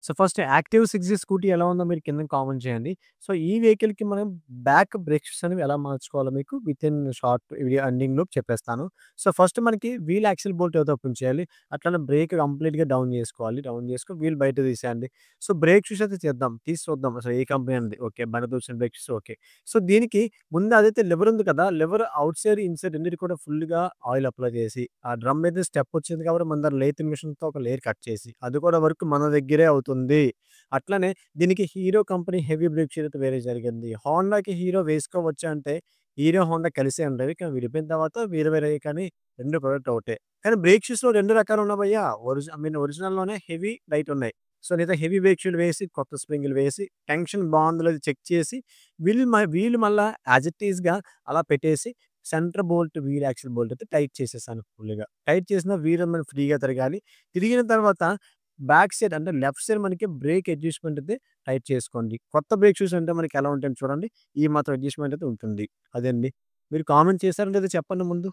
So, first active 6G scooty ఎలా ఉందో మీరు కింద కామెంట్ చేయండి. సో, ఈ వెహికల్‌కి మనం బ్యాక్ బ్రేక్ షూస్ అనేవి ఎలా మార్చుకోవాలో మీకు వితిన్ షార్ట్ వీడియో ఎండింగ్‌లో చెప్పేస్తాను. సో, ఫస్ట్ మనకి వీల్ యాక్సిల్ బోల్ట్ ఏదో ఓపెన్ చేయాలి. అట్లనే బ్రేక్ కంప్లీట్‌గా డౌన్ చేసుకోవాలి. డౌన్ చేసుకొని వీల్ బయట తీసేయండి. సో, బ్రేక్ షూస్ అయితే చేద్దాం. తీసి చూద్దాం అసలు ఏ కంపెనీ అనేది. ఓకే. బండదూసిన బ్రేక్ షూస్ ఓకే. సో, దీనికి ముందు అదైతే లివర్ ఉంది కదా! లివర్ ఔట్ సైడ్, ఇన్‌సైడ్ రెండిటికి కూడా ఫుల్‌గా ఆయిల్ అప్లై చేసి, ఆ డ్రమ్ అయితే స్టెప్ వచ్చింది కాబట్టి మన దగ్గర లేత్ మిషన్‌తో ఒక లేయర్ కట్ చేసి, అది కూడా వర్క్ మన దగ్గరే అవుతుంది. అట్లనే దీనికి hero company heavy break sheet అయితే వేరే జరిగింది. హోండాకి హీరో వేసుకోవచ్చా అంటే, హీరో, హోండా కలిసే ఉండేవి. కానీ విడిపోయిన తర్వాత వేరే వేరే కానీ 2 ప్రొడక్ట్ ఒకటే. కానీ బ్రేక్ షూస్‌లో 2 రకాలు ఉన్నాయి భయ్యా. ఐ మీన్ ఒరిజినల్‌లోనే హెవీ, లైట్ ఉన్నాయి. సో, నేనైతే హెవీ బ్రేక్ షూలు వేసి, కొత్త స్ప్రింగులు వేసి, టెన్షన్ బావుందో లేదో చెక్ చేసి, వీల్ మళ్ళా యాజ్ ఇట్ ఈస్‌గా అలా పెట్టేసి, center bolt, wheel axle bolt అయితే టైట్ చేసేసాను ఫుల్‌గా. టైట్ చేసిన వీల్ మనకి ఫ్రీగా తిరగాలి. తిరిగిన తర్వాత బ్యాక్ సైడ్ అంటే లెఫ్ట్ సైడ్ మనకి బ్రేక్ అడ్జస్ట్‌మెంట్ అయితే టైట్ చేసుకోండి. కొత్త బ్రేక్ షూస్ అంటే మనకి ఎలా ఉంటాయో చూడండి. ఈ మాత్రం అడ్జస్ట్‌మెంట్ అయితే ఉంటుంది. అదండి. మీరు కామెంట్ చేసారో లేదో చెప్పండి ముందు?